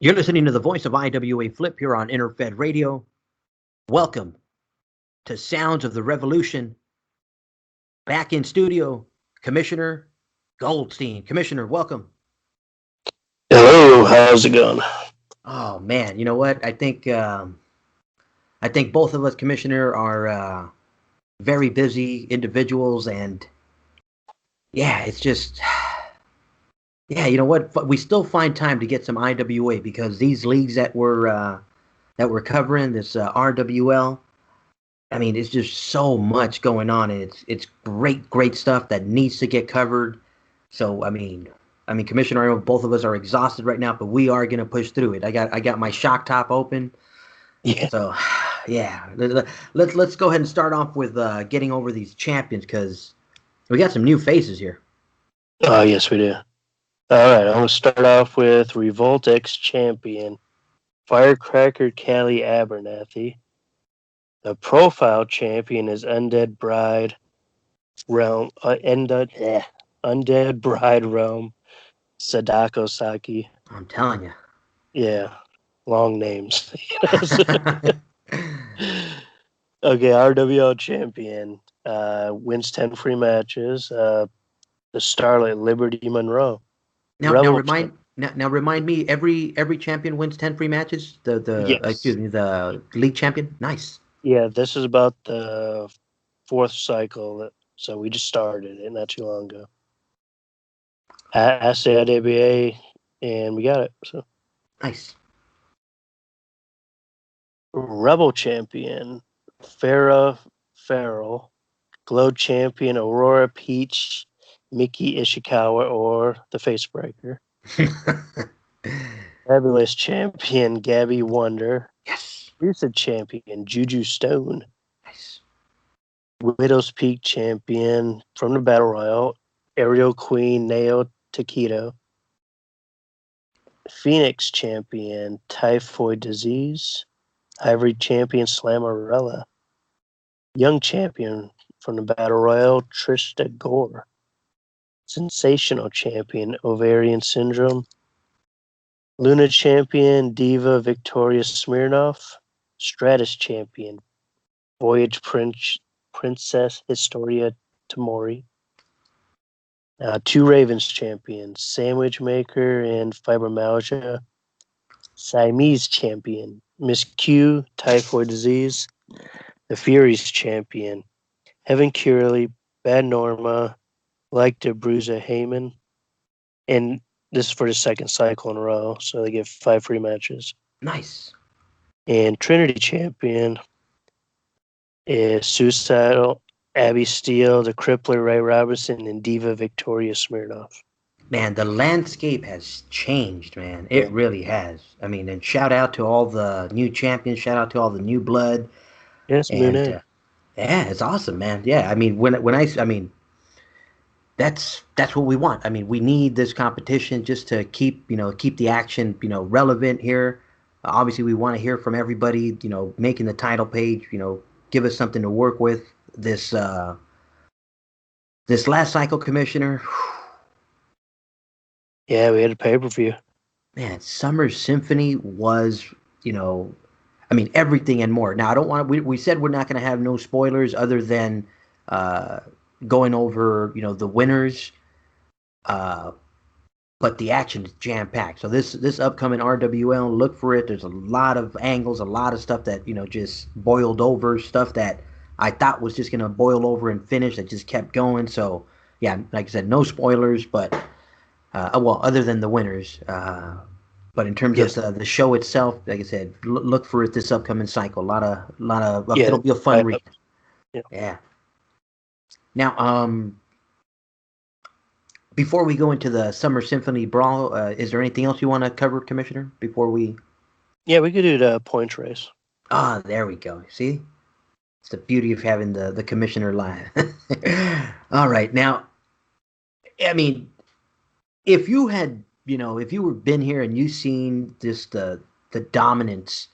You're listening to the voice of IWA Flip here on Interfed Radio. Welcome to Sounds of the Revolution. Back in studio, Commissioner Goldstein. Commissioner, welcome. Hello, how's it going? Oh man, you know what? I think both of us, Commissioner, are very busy individuals, and yeah, it's just yeah, you know what? We still find time to get some IWA because these leagues that we're covering, this RWL. I mean, it's just so much going on, and it's great stuff that needs to get covered. So, Commissioner, I know both of us are exhausted right now, but we are gonna push through it. I got my shock top open, Yeah. so yeah. Let's go ahead and start off with getting over these champions because we got some new faces here. Oh, yes, we do. All right, I'm going to start off with Revolt X champion, Firecracker Callie Abernathy. The profile champion is Undead Bride Realm, Undead Bride Realm, Sadako Saki. I'm telling you. Yeah, long names. Okay, RWL champion wins 10 free matches. The Starlight Liberty Monroe. Now remind me. Every champion wins 10 free matches. Yes. The league champion. Nice. Yeah, this is about the fourth cycle, so we just started it not too long ago. Asked the IWA, and we got it. So Nice. Rebel champion, Farrah Farrell, Glow champion, Aurora Peach, Miki Ishikawa, or the Facebreaker. Fabulous champion, Gabby Wonder. Yes. Lucid champion, Juju Stone. Nice. Widow's Peak champion from the Battle Royal, Aerial Queen, Nao Takedo. Phoenix champion, Typhoid Disease. Ivory champion, Slammerella. Young champion from the Battle Royal, Trista Gore. Sensational champion, Ovarian Syndrome. Luna champion, Diva Victoria Smirnoff. Stratus champion, Voyage Princess Historia Tamori. Two Ravens champions, Sandwich Maker and Fibromyalgia. Siamese champion, Miss Q, Typhoid Disease. The Furies champion, Heaven Curley, Bad Norma, Like to Bruiser Heyman. And this is for the second cycle in a row, so they get 5 free matches. Nice. And Trinity champion is Suicidal, Abby Steele, the Crippler Ray Robertson, and Diva Victoria Smirnoff. Man, the landscape has changed, man. It really has. I mean, and shout out to all the new champions. Shout out to all the new blood. Yes, And Mooney. yeah, it's awesome, man. Yeah, I mean, that's what we want. I mean, we need this competition just to keep the action relevant here. Obviously, we want to hear from everybody. Making the title page. Give us something to work with. This last cycle, Commissioner. Yeah, we had a pay-per-view. Man, Summer Symphony was, everything and more. Now, I don't want to. We said we're not going to have no spoilers other than going over, the winners. But the action is jam packed. So this upcoming RWL, look for it. There's a lot of angles, a lot of stuff that just boiled over, stuff that I thought was just gonna boil over and finish that just kept going. So yeah, like I said, no spoilers, but other than the winners. But in terms of the show itself, like I said, look for it this upcoming cycle. A lot of Yeah, it'll be a fun read. Yeah. Yeah. Now, before we go into the Summer Symphony Brawl, is there anything else you want to cover, Commissioner? Before we? Yeah, we could do the points race. Ah, there we go. See, it's the beauty of having the Commissioner live. All right, now, I mean, if you had, if you were been here and you seen this the dominance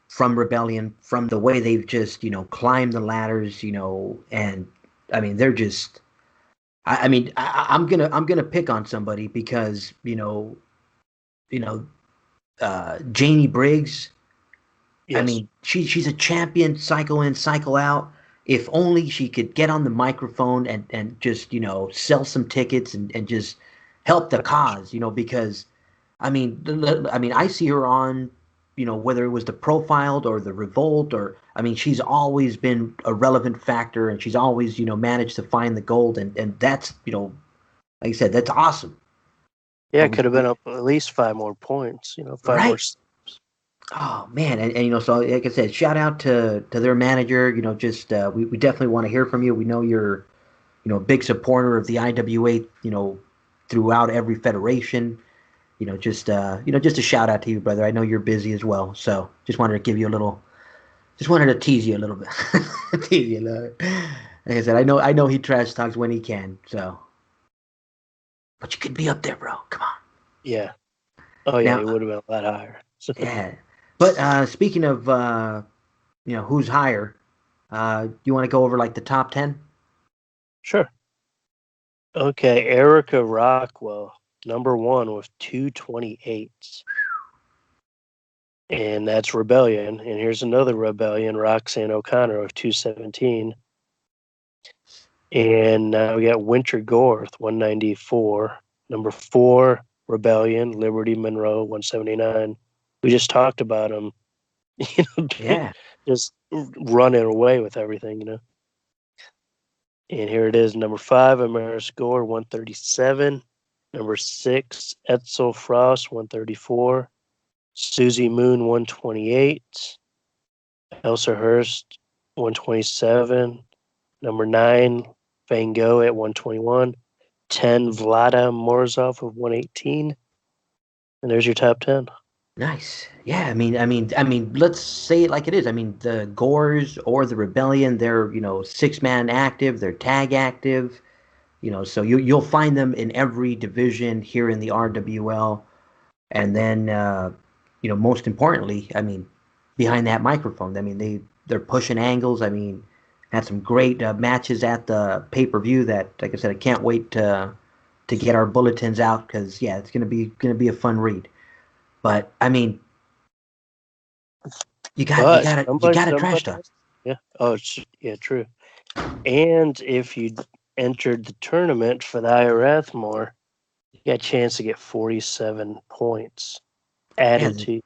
from Rebellion, from the way they've just climbed the ladders, and I mean they're just I mean, I'm gonna pick on somebody because you know, Janie Briggs. I Yes, mean, she's a champion, cycle in, cycle out. If only she could get on the microphone and just sell some tickets and just help the cause, because I mean, I see her on, whether it was the Profiled or the Revolt, or I mean, she's always been a relevant factor, and she's always managed to find the gold, and that's like I said, that's awesome. yeah, But it could have been up at least 5 more points. Five more. right. Oh man, and so like I said, shout out to their manager. Just we definitely want to hear from you. We know you're a big supporter of the IWA. Throughout every federation. Just a shout out to you, brother. I know you're busy as well, so just wanted to give you a little, just wanted to tease you a little bit, tease you a little. Like I said, I know he trash talks when he can, so but you could be up there, bro. Come on. Yeah. Oh yeah, it Now, would have been a lot higher. yeah. But speaking of who's higher, you want to go over like the top 10? Sure. Okay, Erica Rockwell, number one with 228. And that's Rebellion. And here's another Rebellion, Roxanne O'Connor with 217. And now we got Winter Gorth, 194. Number four, Rebellion, Liberty Monroe, 179. We just talked about him, Yeah. just running away with everything. And here it is, number five, Ameriscore, 137. Number six, Etzel Frost, 134. Susie Moon, 128. Elsa Hurst, 127. Number nine, Van Gogh at 121. 10, Vlada Morozov with 118. And there's your top 10. Nice. Yeah, I mean, let's say it like it is. I mean, the Gores or the Rebellion, they're, 6-man active, they're tag active, so you'll find them in every division here in the RWL. And then most importantly, I mean, behind that microphone, I mean, they're pushing angles. I mean, had some great matches at the pay-per-view that, like I said, I can't wait to get our bulletins out because yeah, it's gonna be a fun read. But I mean, you got you But gotta you gotta trash somebody talk. else. Yeah. Oh, yeah, true. And if you entered the tournament for the IRF more, you got a chance to get 47 points Yeah, added to you.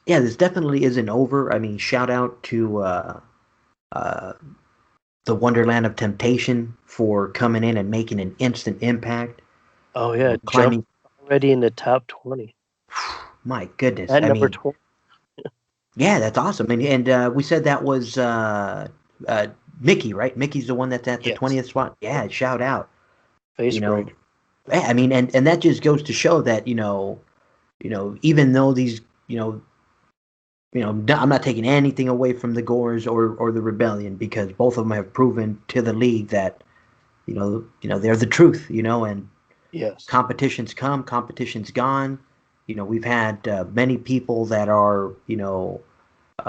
yeah, this definitely isn't over. I mean, shout out to uh, the Wonderland of Temptation for coming in and making an instant impact. Oh, yeah. Jump Climbing. already in the top 20. My goodness, At I number mean, 20. yeah, that's awesome. And we said that was uh, Mickey, right? Mickey's the one that's at the Yes. 20th spot. Yeah, shout out. Face You know, breaker. yeah, I mean, and that just goes to show that even though these I'm not taking anything away from the Gores or the Rebellion because both of them have proven to the league that they're the truth. And Yes. competition's come, competition's gone. We've had many people that are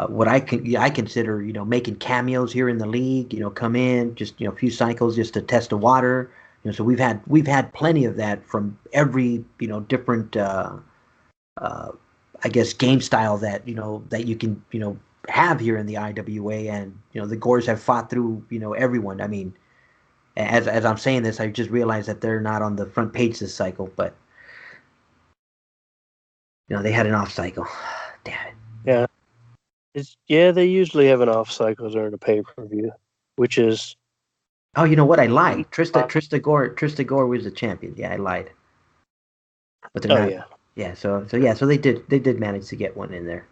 what I consider making cameos here in the league. Come in just a few cycles just to test the water. So we've had plenty of that from every different uh, I guess game style that that you can have here in the IWA, and the Gores have fought through everyone. I mean, as I'm saying this, I just realized that they're not on the front page this cycle, but they had an off cycle. Damn it. Yeah. Yeah, they usually have an off cycle during a pay per view, which is. Oh, you know what? I lied. Trista Gore was the champion. Yeah, I lied. But they're Oh, not. yeah. Yeah, so they did manage to get one in there.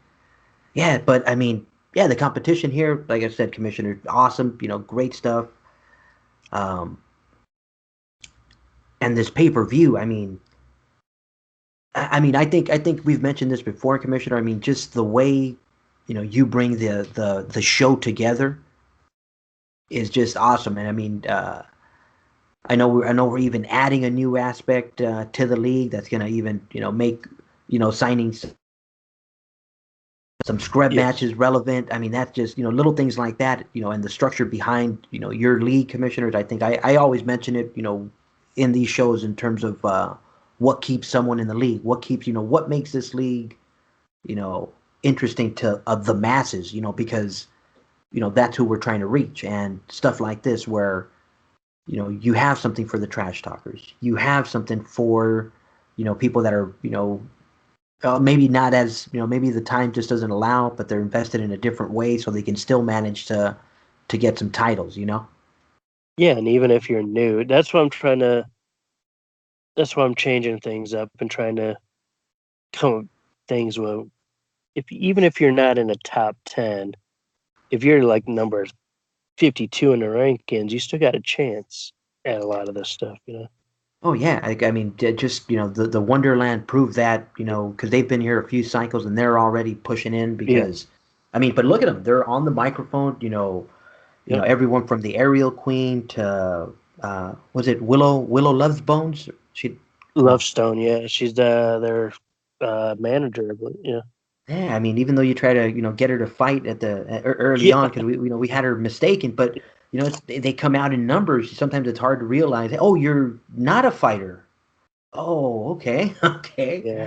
Yeah, but I mean, yeah, the competition here, like I said, Commissioner, awesome. Great stuff. Um, and this pay-per-view, I mean, I think we've mentioned this before, Commissioner. I mean, just the way you bring the show together is just awesome. And I mean, I know we're even adding a new aspect to the league that's gonna even make signings some scrub Yes. matches relevant. I mean, that's just, little things like that, and the structure behind, your league commissioners. I think I always mention it, in these shows in terms of what keeps someone in the league, what keeps, what makes this league, you know, interesting to the masses, because, that's who we're trying to reach, and stuff like this where, you have something for the trash talkers. You have something for, people that are, maybe not as, maybe the time just doesn't allow, but they're invested in a different way so they can still manage to get some titles. Yeah, and even if you're new, that's what I'm trying to. That's why I'm changing things up and trying to come up with things with. Even if you're not in the top 10, if you're like number 52 in the rankings, you still got a chance at a lot of this stuff. Oh yeah, I mean, just the Wonderland proved that, because they've been here a few cycles and they're already pushing in Yeah. because, I mean, but look at them, they're on the microphone, Yep. everyone from the Aerial Queen to was it Willow Loves Bones? She no, Lovestone, yeah, she's their manager, but yeah, yeah, I mean, even though you try to, get her to fight at the early yeah, on because we had her mistaken, but they come out in numbers. Sometimes it's hard to realize. Oh, you're not a fighter. Oh, okay, okay. yeah,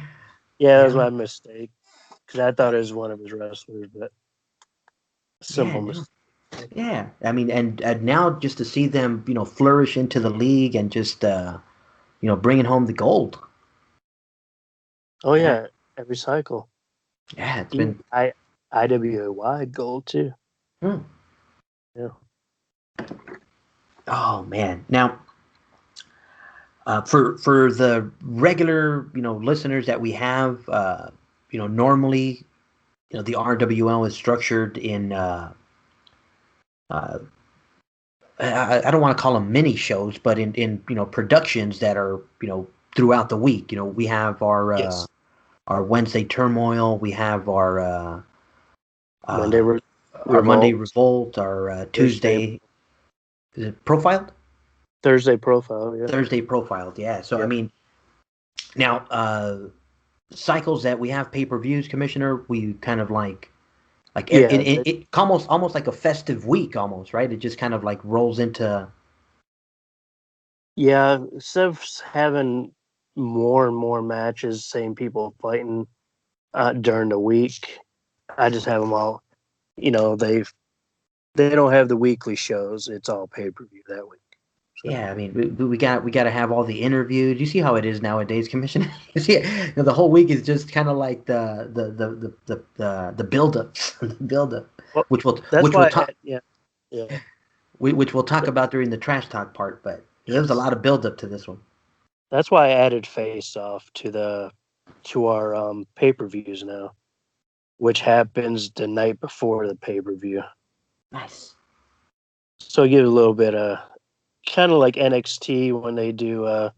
yeah. That was Yeah, my mistake because I thought it was one of his wrestlers, but yeah, simple no, mistake. yeah. I mean, and now just to see them, flourish into the league and just, bringing home the gold. Oh Yeah, yeah, every cycle, yeah. It's even been. IWA gold too. Hmm. Yeah, Oh man. Now, for the regular, listeners that we have, normally, the RWL is structured in. Uh, I don't want to call them mini shows, but in productions that are throughout the week. We have yes. our Wednesday turmoil. We have Monday uh, our Monday Revolt, revolt. Our Thursday Tuesday is it profiled? Thursday profile. Yeah, Thursday profiled. Yeah. So I yeah, mean, now cycles that we have pay-per-views, Commissioner, we kind of like yeah. it almost like a festive week almost, right? It just kind of like rolls into. Yeah, instead of having more and more matches, same people fighting during the week, I just have them all. They don't have the weekly shows. It's all pay per view that week. So Yeah, I mean, we got to have all the interviews. You see how it is nowadays, Commissioner. You see, the whole week is just kind of like the build up, the build up, well, which we'll that's which we'll why. talk Yeah. which we'll talk about during the trash talk part. But there's a Yes. lot of build up to this one. That's why I added Face Off to our pay per views now, which happens the night before the pay per view. Nice. So I give a little bit of kind of like NXT when they do.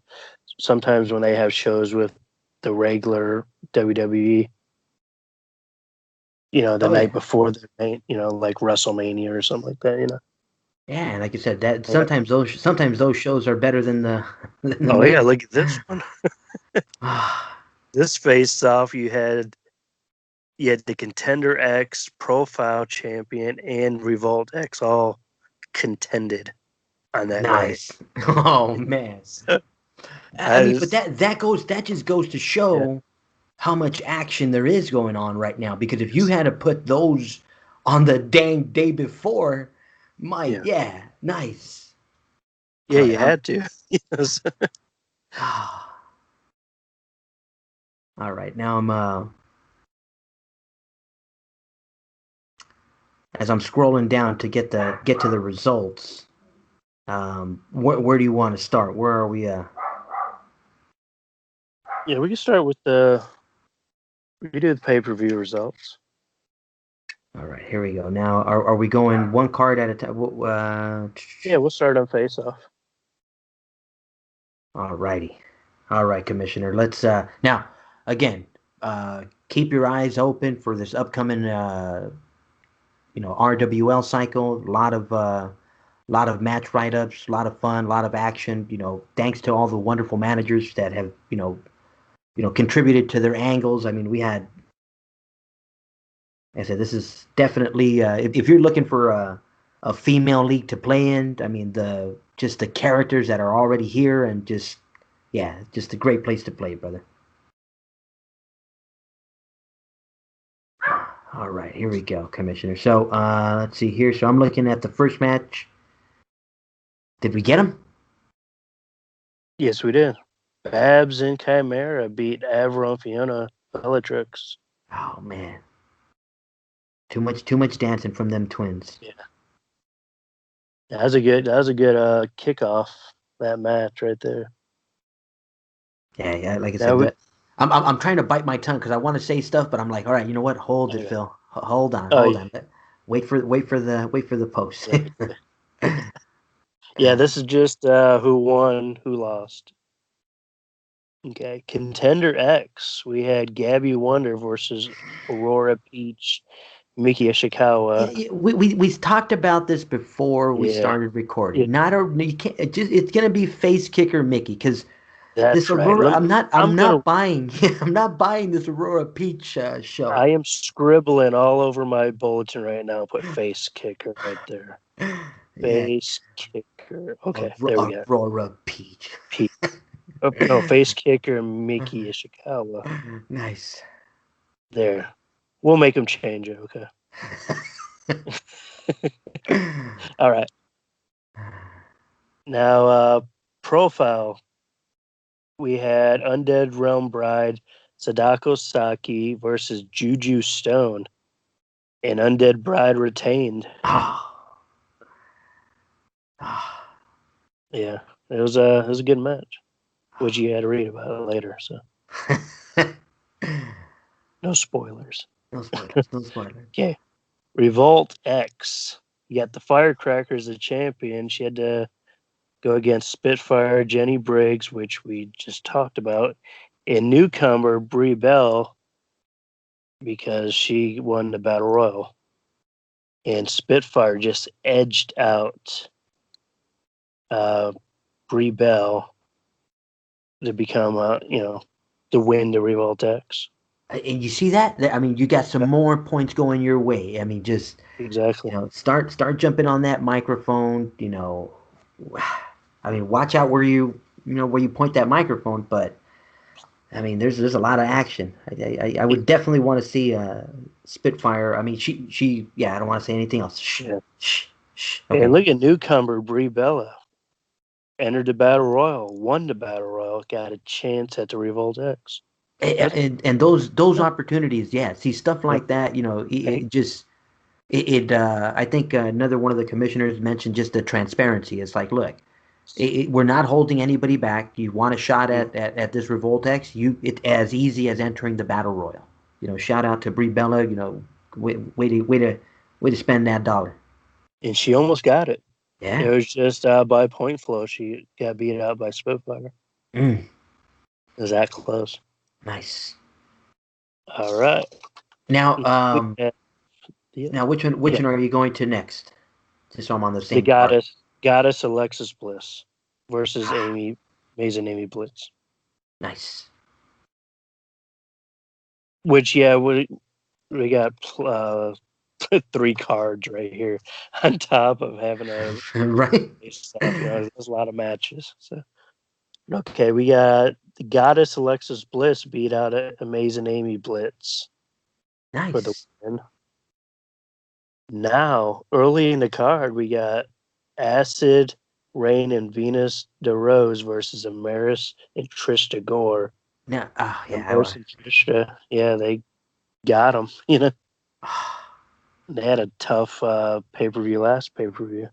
Sometimes when they have shows with the regular WWE, the Oh night yeah, before the main, like WrestleMania or something like that. yeah. And like you said, that Yeah. sometimes those shows are better than the than the Oh main. yeah, look at this one. This face off, you had the Contender X, Profile Champion, and Revolt X all contended on that night. Nice. Oh man. I I mean, but just, that just goes to yeah, show how much action there is going on right now. Because if you had to put those on the dang day before, yeah, yeah, nice. yeah, All right, you had to. Yes. all right. Now as I'm scrolling down to get to the results. Where do you want to start? Where are we? Yeah, we can start with we do the pay per view results. All right, here we go. Now, are we going one card at a time? Yeah, we'll start on face off. All righty. All right, Commissioner. Let's now again. Keep your eyes open for this upcoming RWL cycle. A lot of match write-ups, a lot of fun, a lot of action. Thanks to all the wonderful managers that have contributed to their angles. I mean, we had I said this is definitely if you're looking for a female league to play in. I mean just the characters that are already here and just yeah, just a great place to play, brother. All right, here we go, Commissioner. So let's see here. So I'm looking at the first match. Did we get him? Yes, we did. Babs and Chimera beat Avalon Fiona Bellatrix. Oh man, too much dancing from them twins. Yeah, that was a good kickoff, that match right there. Yeah, like I Now said, we, I'm trying to bite my tongue because I want to say stuff, but I'm like, all right, you know what? Hold it, yeah. Phil. Hold on, Oh hold yeah, on. Wait for the post. exactly. Yeah, this is just who won, who lost. Okay, Contender X. We had Gabby Wonder versus Aurora Peach, Miki Yeah, Ishikawa. yeah, we talked about this before we Yeah, started recording. yeah, Not a you can't it's gonna be face kicker Mickey because this that's right. Aurora I'm I'm gonna. not buying I'm not buying this Aurora Peach show. I am scribbling all over my bulletin right now. Put face kicker right there. Yeah, Face kicker. Okay, there we go. Aurora Peach. P. Oh, no, face kicker Miki Ishikawa. Nice. There. We'll make him change it. Okay. All right. Now, profile. We had Undead Realm Bride, Sadako Saki versus Juju Stone, and Undead Bride retained. Oh. Oh. Yeah, it was a good match, which you had to read about it later. So no spoilers. No spoilers. No spoilers. Okay, Revolt X. You got the Firecrackers as champion. She had to go against Spitfire, Jenny Briggs, which we just talked about, and newcomer Brie Bell because she won the Battle Royal. And Spitfire just edged out Brie Bell to become, to win the Revolt X. And you see that? I mean, you got some more points going your way. I mean, just Exactly. start jumping on that microphone. I mean, watch out where you point that microphone. But I mean, there's a lot of action. I would definitely want to see Spitfire. I mean, she yeah. I don't want to say anything else. Shh, Yeah. shh, shh. And Okay. look at newcomer Brie Bella. Entered the Battle Royal, won the Battle Royal, got a chance at the Revolt X. And those opportunities, yeah. See stuff like that. It just I think another one of the commissioners mentioned just the transparency. It's like, look, we're not holding anybody back. You want a shot at this Revoltex? It's as easy as entering the battle royal. Shout out to Brie Bella. Way to spend that dollar. And she almost got it. It Yeah. was just by point flow. She got beat out by Spitfire. Mm, It was that close. nice. All right. Now, Yeah. now which one are you going to next? Just so I'm on the The same part. goddess Alexis Bliss versus Amazing Amy Blitz. Nice. Which we got 3 cards right here on top of having a Right. stuff. There's a lot of matches. So okay, we got the goddess Alexis Bliss beat out Amazing Amy Blitz for the Nice. win. Now, early in the card, we got Acid, Rain, and Venus DeRose versus Amaris and Trista Gore. Now, yeah. Amaris and Trista, yeah, they got them. They had a tough pay-per-view last pay-per-view.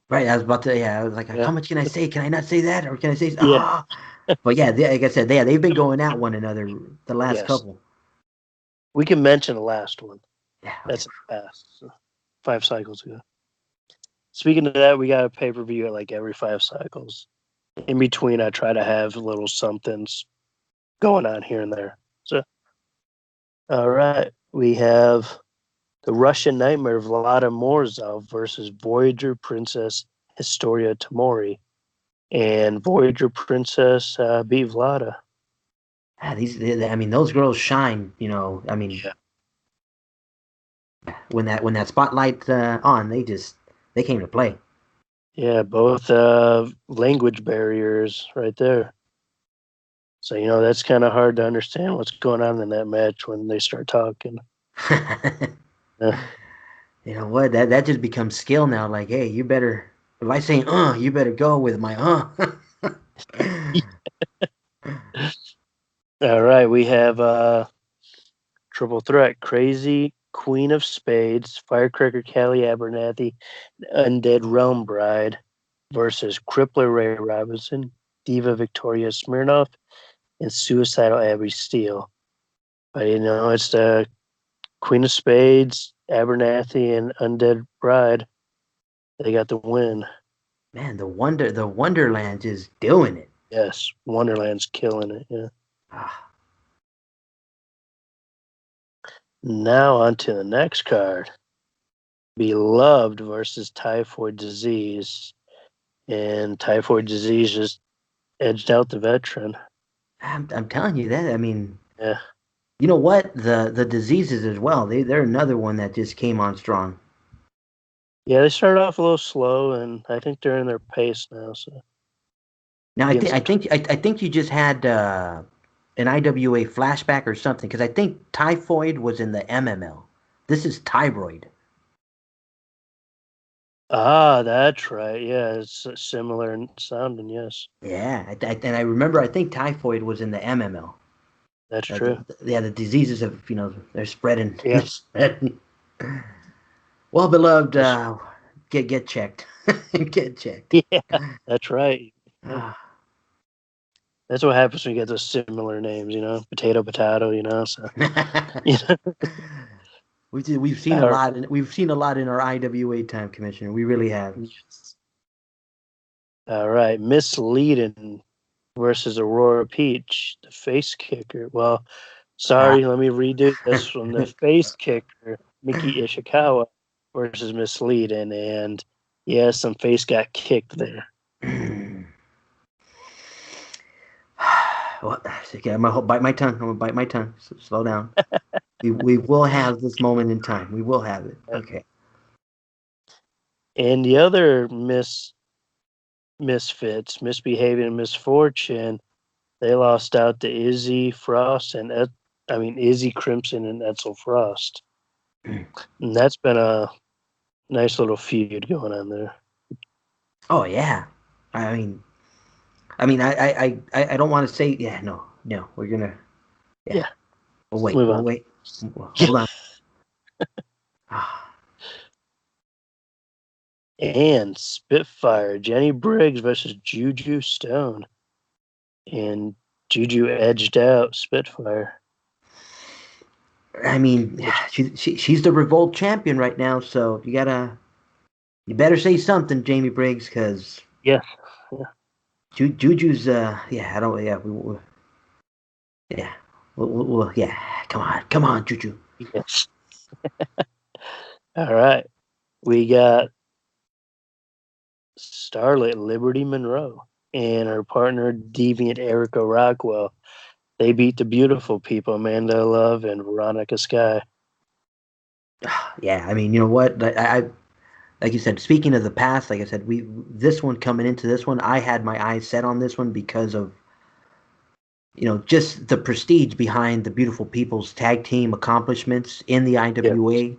Right, I was about to. Yeah, I was like, Yeah, how much can I say? Can I not say that, or can I say? yeah, But yeah, like I said, they've been going at one another the last yes. couple. We can mention the last one. Yeah, okay. That's past 5 cycles ago. Speaking of that, we got a pay-per-view at like every 5 cycles. In between, I try to have little somethings going on here and there. So, all right, we have the Russian Nightmare Vlada Morzov versus Voyager Princess Historia Tamori, and Voyager Princess beat Vlada. Yeah, I mean, those girls shine. I mean, Yeah. when that spotlight on, they came to play. Yeah, both language barriers right there. So, that's kind of hard to understand what's going on in that match when they start talking. Yeah. You know what? That just becomes skill now. Like, hey, you better if I say you better go with my All right, we have triple threat: Crazy Queen of Spades, Firecracker Callie Abernathy, Undead Realm Bride versus Crippler Ray Robinson, Diva Victoria Smirnoff, and Suicidal Abby Steele. But it's the Queen of Spades, Abernathy, and Undead Bride. They got the win. Man, the Wonderland is doing it. Yes, Wonderland's killing it. Yeah. Ah, Now on to the next card. Beloved versus Typhoid Disease. And Typhoid Disease just edged out the veteran. I'm telling you that. I mean, Yeah. you know what? The diseases as well. They're another one that just came on strong. Yeah, they started off a little slow, and I think they're in their pace now. So Now I getting think I some. think I think you just had an IWA flashback or something because I think typhoid was in the MML. This is thyroid. That's right. Yeah, it's similar in sounding. Yes, Yeah, and I remember I think typhoid was in the MML. that's true. Yeah, the diseases have they're spreading. Yeah, They're spreading. Well, beloved, that's, get checked. Get checked. yeah, that's right. Yeah. That's what happens when you get those similar names. Potato, potato. So yeah. We've seen a All lot, and we've seen a lot in our IWA time, Commissioner. We really have. right. All right, Miss Leadon versus Aurora Peach, the face kicker. Well, Ah. sorry, let me redo this one. The face kicker, Miki Ishikawa versus Miss Leadon, and yeah, some face got kicked there. Well, okay, I'm gonna bite my tongue. I'm gonna bite my tongue. Slow down. We will have this moment in time. We will have it. Okay. And the other misfits, misbehaving and misfortune, they lost out to Izzy Frost and Izzy Crimson and Edsel Frost. And that's been a nice little feud going on there. Oh yeah. I mean, I don't want to say yeah. No, no. We're gonna yeah. Yeah, We'll wait. move We'll on. wait. Hold on. And Spitfire, Jenny Briggs versus Juju Stone. And Juju edged out Spitfire. I mean, Which, she's the Revolt champion right now, so you better say something, Jamie Briggs, because yeah. Yeah. Juju's yeah, I don't yeah yeah yeah, come on, Juju. Yes. All right. We got Starlet Liberty Monroe and her partner Deviant Erica Rockwell. They beat the beautiful people, Amanda Love and Veronica Sky. Yeah, I mean, you know what? I like you said, speaking of the past, like I said, we this one coming into this one, I had my eyes set on this one because of just the prestige behind the beautiful people's tag team accomplishments in the Yeah. IWA.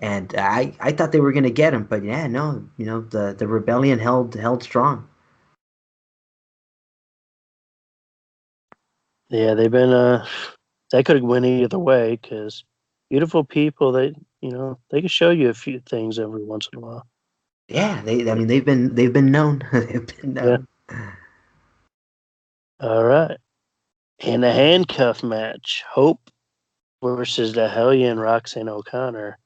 And I thought they were going to get him, but yeah, no, the rebellion held strong. Yeah, they've been they could have went either way because beautiful people, they can show you a few things every once in a while. Yeah, I mean they've been known. They've been Yeah. known. All right. In a handcuff match, Hope versus the Hellion Roxanne O'Connor.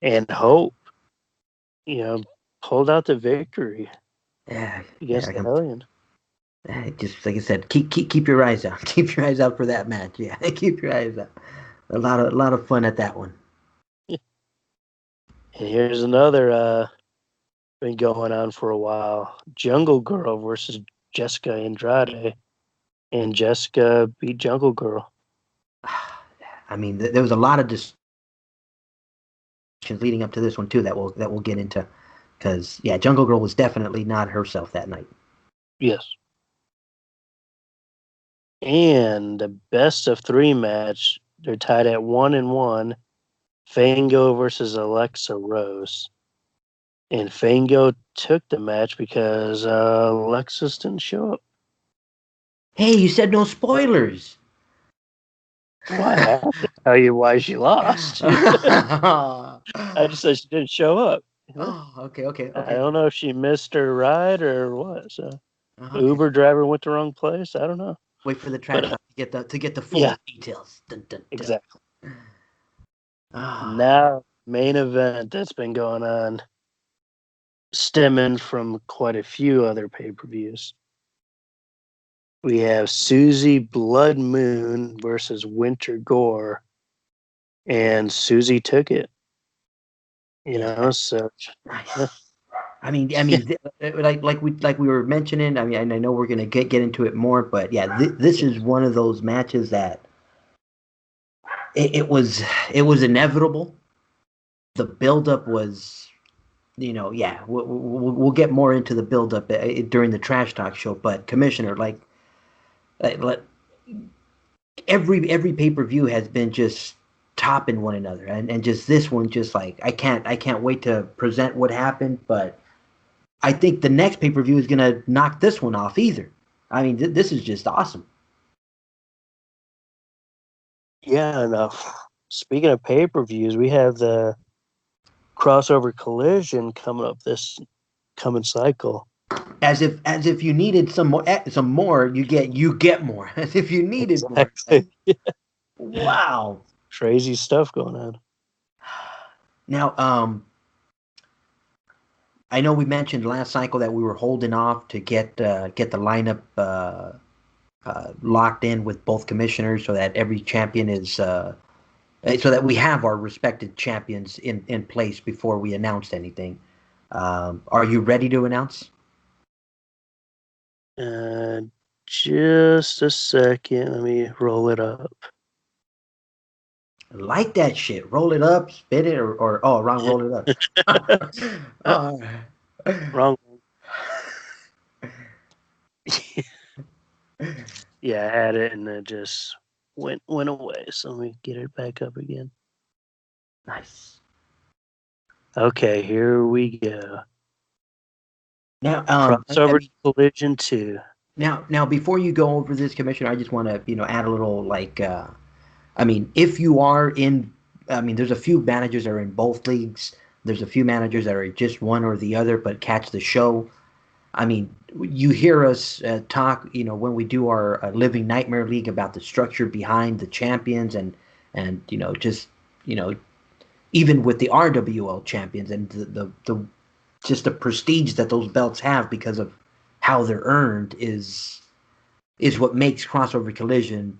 And Hope, you know, pulled out the victory Yeah, against yeah. the Hellion. Just like I said, keep your eyes out. Keep your eyes out for that match. Yeah, keep your eyes out. A lot of fun at that one. And here's another been going on for a while. Jungle Girl versus Jessica Andrade. And Jessica beat Jungle Girl. I mean, there was a lot of leading up to this one too that we'll get into, because yeah, Jungle Girl was definitely not herself that night. Yes. And the best of 3 match, they're tied at 1-1. Fango versus Alexa Rose. And Fango took the match because Alexis didn't show up. Hey, you said no spoilers. Why? I have to tell you why she lost. I just said she didn't show up. Oh, okay. I don't know if she missed her ride or what. So Okay. Uber driver went the wrong place. I don't know. Wait for the trash talk to get the full Yeah. details. Dun, dun, dun. Exactly. Ah. Now, main event that's been going on, stemming from quite a few other pay-per-views. We have Susie Blood Moon versus Winter Gore, and Susie took it. You know, so Nice. I mean, like we were mentioning. I mean, and I know we're gonna get into it more, but yeah, this is one of those matches that it was inevitable. The buildup was, yeah. We'll get more into the buildup during the trash talk show. But Commissioner, like every pay-per-view has been just topping one another, and just this one, just like I can't wait to present what happened. But I think the next pay-per-view is gonna knock this one off either. I mean, this is just awesome. yeah. And speaking of pay-per-views, we have the crossover collision coming up this coming cycle. As if you needed some more, you get more. As if you needed more. Exactly. Wow. Crazy stuff going on. Now, I know we mentioned last cycle that we were holding off to get the lineup locked in with both commissioners, so that every champion is so that we have our respected champions in place before we announced anything. Are you ready to announce? Just a second. Let me roll it up. Like that shit. Roll it up, spit it, or oh, wrong. Roll it up. Oh. Wrong. Yeah, I had it and it just went away. So let me get it back up again. Nice. Okay, here we go. Now, crossover collision 2. Now, before you go over this, Commissioner, I just want to add a little I mean, if you are in, I mean, there's a few managers that are in both leagues. There's a few managers that are just one or the other, but catch the show. I mean, you hear us talk, when we do our Living Nightmare League about the structure behind the champions and just you know even with the RWL champions and the just the prestige that those belts have because of how they're earned is what makes Crossover Collision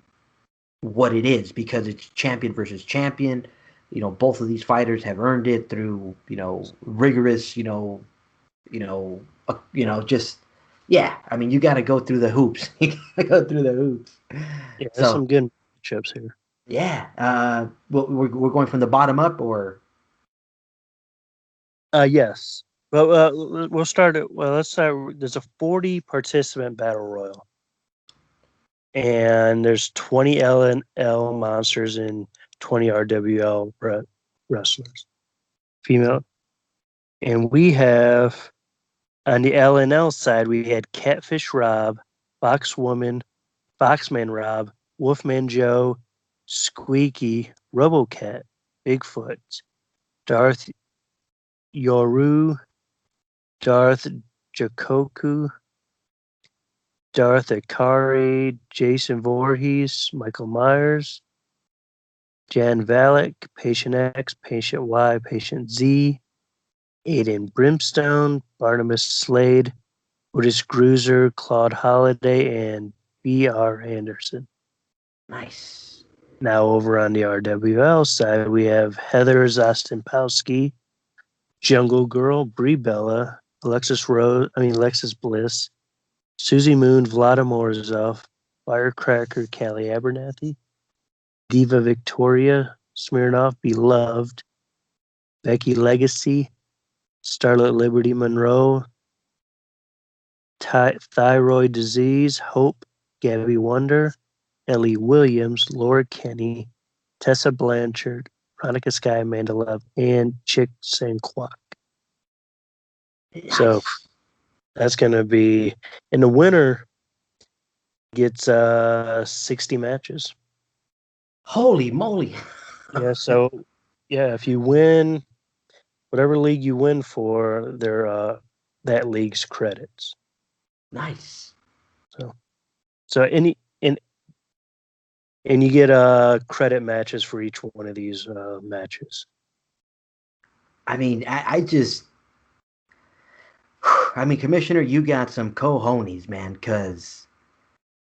what it is, because it's champion versus champion. Both of these fighters have earned it through rigorous just yeah. I mean, you got to go through the hoops. You got to go through the hoops. Yeah, there's some good matchups here. Yeah. We're going from the bottom up, or yes. Well, we'll start it. Well, let's start. There's a 40 participant battle royal, and there's 20 LNL monsters and 20 RWL wrestlers, female. And we have on the LNL side, we had Catfish Rob, Foxwoman, Foxman Rob, Wolfman Joe, Squeaky, Robocat, Bigfoot, Darth Yoru, Darth Jakoku, Darth Akari, Jason Voorhees, Michael Myers, Jan Valek, Patient X, Patient Y, Patient Z, Aiden Brimstone, Barnabas Slade, Otis Gruiser, Claude Holiday, and B.R. Anderson. nice. Now over on the RWL side, we have Heather Zostenpowski, Jungle Girl, Brie Bella, Alexis Bliss, Susie Moon, Vlada Morozov, Firecracker, Callie Abernathy, Diva Victoria, Smirnoff, Beloved, Becky Legacy, Starlet Liberty Monroe, Thyroid Disease, Hope, Gabby Wonder, Ellie Williams, Laura Kenny, Tessa Blanchard, Veronica Sky, Amanda Love, and Chick Sanquak. So Nice. that's going to be, and the winner gets 60 matches. Holy moly. Yeah, so yeah, if you win whatever league you win for, they're that league's credits. Nice. So any and you get credit matches for each one of these matches. I mean, I mean, Commissioner, you got some cojones, man, because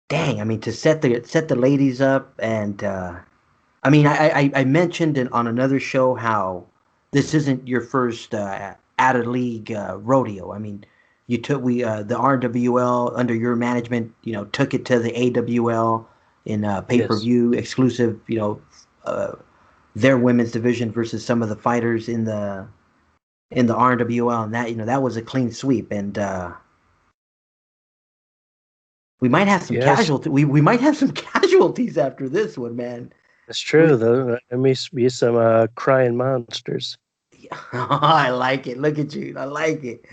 dang, I mean, to set the ladies up and I mean, I mentioned on another show how this isn't your first out of league rodeo. I mean, you took the RWL under your management, took it to the AWL in pay per Yes. view exclusive, their women's division versus some of the fighters in the RWL, and that was a clean sweep, and we might have some Yes, casualties. We might have some casualties after this one, man. it's true though. There may be some crying monsters. I like it. Look at you. I like it.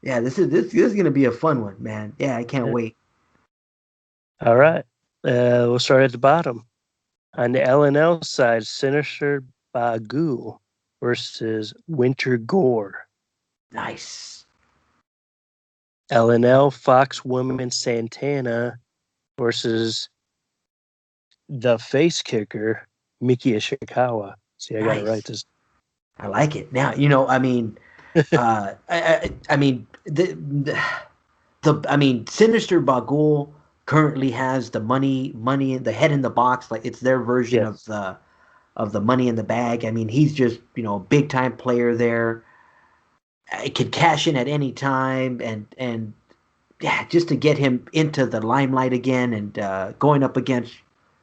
Yeah, this is gonna be a fun one, man. Yeah, I can't Yeah. wait. All right. We'll start at the bottom. On the LNL side, Sinister Bagul versus Winter Gore. Nice. LNL Fox Woman Santana versus the face kicker, Miki Ishikawa. See, I got to write Nice. this. I like it. Now, I mean, I mean, I mean, Sinister Bagul currently has the money, the head in the box. Like it's their version of Yes. the money in the bag. I mean, he's just a big time player there. It could cash in at any time, and yeah, just to get him into the limelight again and going up against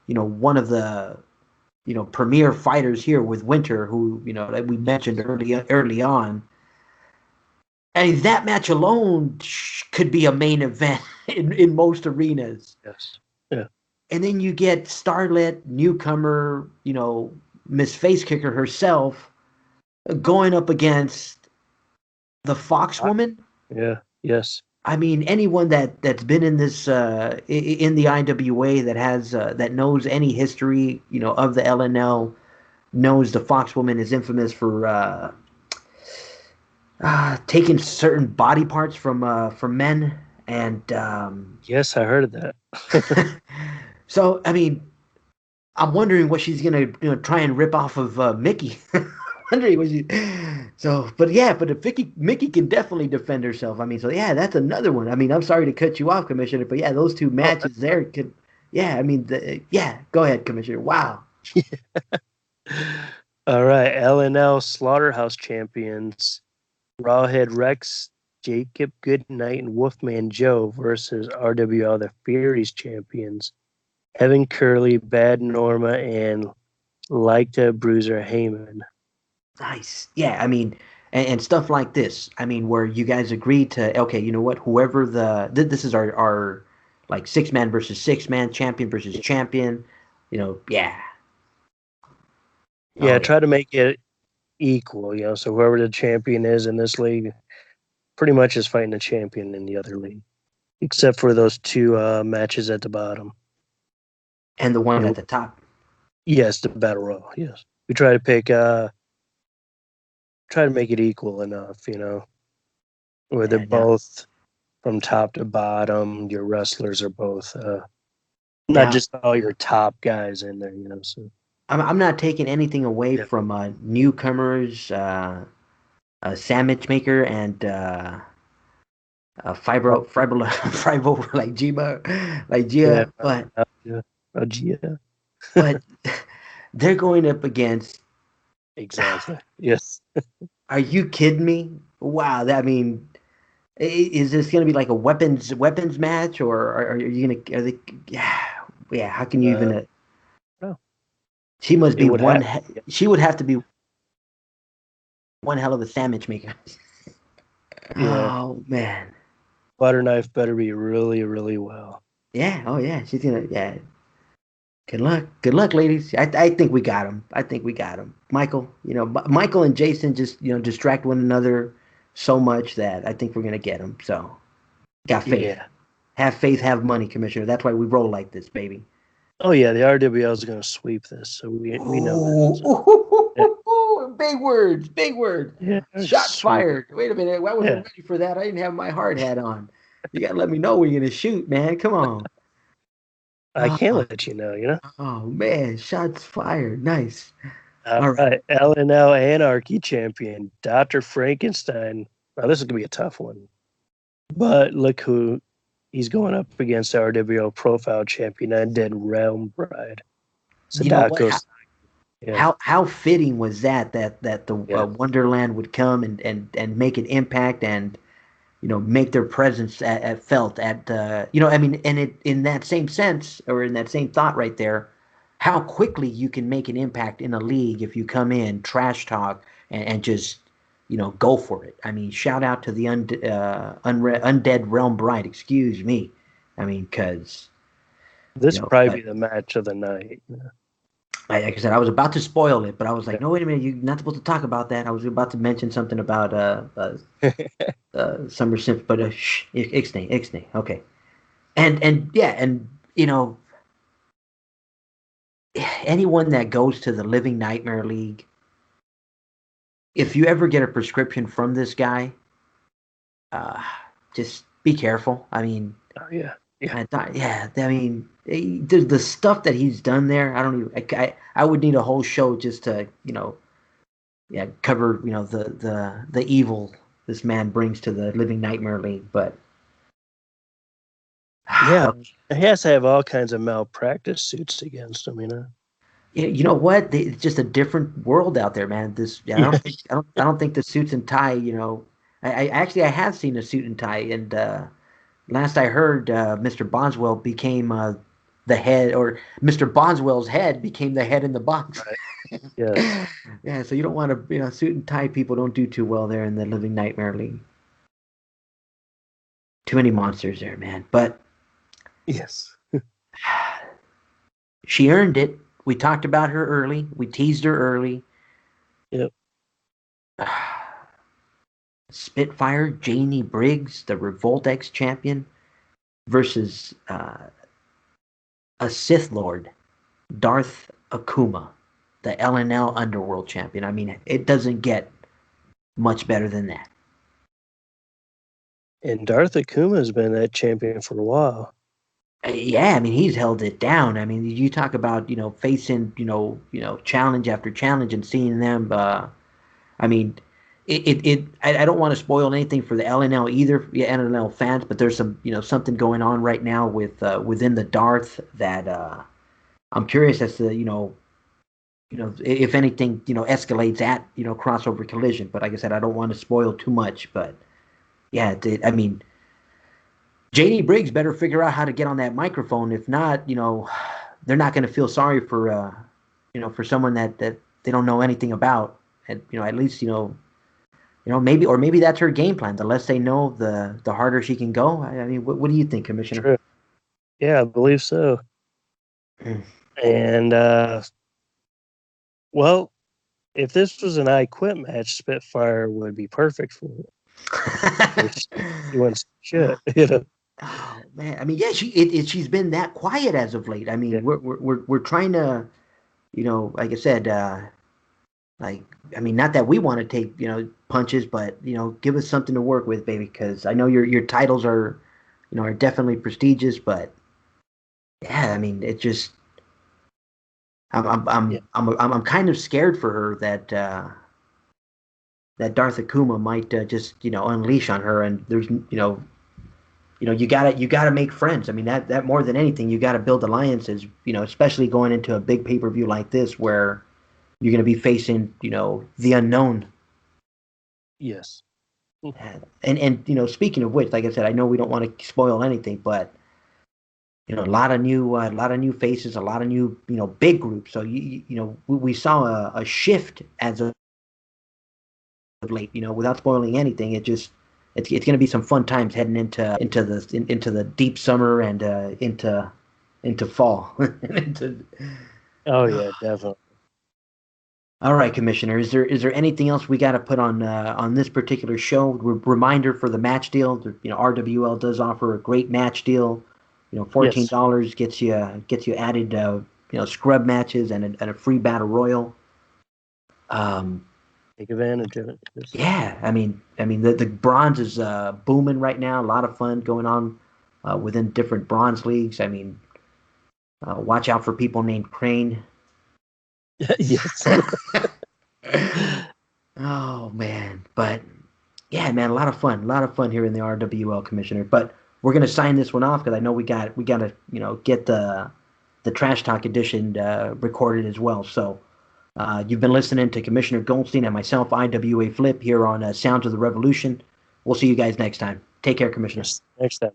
one of the premier fighters here with Winter, who that we mentioned early on. And that match alone could be a main event in most arenas. Yes. Yeah. And then you get Starlet, newcomer, Miss Face Kicker herself, going up against the Fox woman. Yeah. Yes. I mean, anyone that's been in this in the IWA that has that knows any history, of the LNL knows the Fox woman is infamous for taking certain body parts from men, and Yes, I heard of that. so I mean, I'm wondering what she's gonna try and rip off of Mickey. Wondering what she. So, but yeah, but if Mickey can definitely defend herself. I mean, so yeah, that's another one. I mean, I'm sorry to cut you off, Commissioner, but yeah, those two Oh, matches there could. Yeah, I mean, yeah, go ahead, Commissioner. Wow. all right. LNL Slaughterhouse champions Rawhead Rex, Jacob Goodnight, and Wolfman Joe versus RWL the Furies champions Evan Curley, Bad Norma, and Lyca Bruiser Heyman. Nice. Yeah, I mean, and stuff like this. I mean, where you guys agree to, okay, you know what? Whoever this is our like 6 man versus 6 man, champion versus champion. Yeah. Oh Yeah, yeah. try to make it equal, so whoever the champion is in this league pretty much is fighting the champion in the other league, except for those two matches at the bottom. And the one And at the top. yes, the battle royal. Yes, we try to try to make it equal enough, where they're Yeah, now, both from top to bottom. Your wrestlers are both not now just all your top guys in there, So I'm not taking anything away yeah, from newcomers, sandwich maker, and fibro like yeah, Gia, but yeah, yeah, but they're going up against. exactly. Yes. Are you kidding me? Wow, I mean, is this going to be like a weapons match, or are you going to? Are they? Yeah, yeah. How can you even? No, She must it be would one. have. She would have to be one hell of a sandwich maker. Yeah. Oh man. Butter knife better be really, really well. Yeah. Oh yeah. She's gonna. Yeah. Good luck. Good luck, ladies. I think we got him. I think we got him. Michael. Michael and Jason just distract one another so much that I think we're gonna get him. So got faith. Yeah. Have faith. Have money, Commissioner. That's why we roll like this, baby. Oh yeah, the RWL is going to sweep this, so we know that. Ooh, big words, big words. Yeah, Shots sweep. fired. Wait a minute, I wasn't ready for that. I didn't have my hard hat on. You gotta let me know when you're gonna shoot, man. Come on. I can't Oh, let you know. oh man, shots fired. Nice. All right, LNL Anarchy champion Dr. Frankenstein. Now this is gonna be a tough one, but look who he's going up against: RWO Profile champion Undead Realm Bride. You know what? Sadako. How fitting was that the Wonderland would come and make an impact and make their presence felt at I mean, and it in that same sense or in that same thought right there, how quickly you can make an impact in a league if you come in trash talk and just go for it. I mean, shout out to the Undead Realm Bride. Excuse me. I mean, because this probably be the match of the night. Like I said, I was about to spoil it, but I was like, no, wait a minute, you're not supposed to talk about that. I was about to mention something about Summer Symphony, but shh, Ixnay, okay. And yeah, and anyone that goes to the Living Nightmare League, if you ever get a prescription from this guy, just be careful. I mean, oh yeah. Yeah, I mean, the stuff that he's done there, I don't even. I would need a whole show just to cover the evil this man brings to the Living Nightmare League. But yeah, he has to have all kinds of malpractice suits against him. You know what? It's just a different world out there, man. I don't think the suits and tie. I actually I have seen a suit and tie, and last I heard, Mr. Boswell became the head, or Mr. Boswell's head became the head in the box. Right. Yes. Yeah, so you don't want to, suit and tie people don't do too well there in the Living Nightmare League. Too many monsters there, man. But yes, she earned it. We talked about her early. We teased her early. Yep. Spitfire, Janie Briggs, the Revolt X champion, versus a Sith Lord, Darth Akuma, the LNL Underworld champion. I mean, it doesn't get much better than that. And Darth Akuma has been that champion for a while. Yeah, I mean, he's held it down. I mean, you talk about facing challenge after challenge and seeing them. I mean, I don't want to spoil anything for the LNL either, LNL fans, but there's some something going on right now with within the Darth that I'm curious as to if anything escalates at crossover collision. But like I said, I don't want to spoil too much. But yeah, I mean, Janie Briggs better figure out how to get on that microphone. If not, they're not going to feel sorry for for someone that they don't know anything about. And at least maybe that's her game plan. The less they know, the harder she can go. I mean, what do you think, Commissioner? True. Yeah, I believe so. And well, if this was an I Quit match, Spitfire would be perfect for it. She wants shit, Oh man, I mean, yeah, she's been that quiet as of late. I mean, yeah. we're trying to, like I said, like I mean, not that we want to take punches, but give us something to work with, baby. Because I know your titles are, are definitely prestigious, but yeah, I mean, it just I'm kind of scared for her that that Darth Akuma might just unleash on her, and there's you gotta make friends. I mean that more than anything, you gotta build alliances. Especially going into a big pay-per-view like this where you're gonna be facing the unknown. Yes. And speaking of which, like I said, I know we don't want to spoil anything, but a lot of new faces, a lot of new big groups. So we saw a shift as of of late. Without spoiling anything, it's going to be some fun times heading into the deep summer and into fall. Oh yeah, definitely. All right, Commissioner. Is there anything else we got to put on this particular show? Reminder for the match deal. RWL does offer a great match deal. Yes, $14 gets you added scrub matches and a free battle royal. Um, take advantage of it. Yes. yeah, I mean the bronze is booming right now. A lot of fun going on within different bronze leagues. I mean, watch out for people named Crane. Yes. Oh man, but yeah, man, a lot of fun here in the RWL, Commissioner. But we're gonna sign this one off because I know we gotta get the Trash Talk edition recorded as well. So you've been listening to Commissioner Goldstein and myself, IWA Flip, here on Sounds of the Revolution. We'll see you guys next time. Take care, Commissioner. Next time.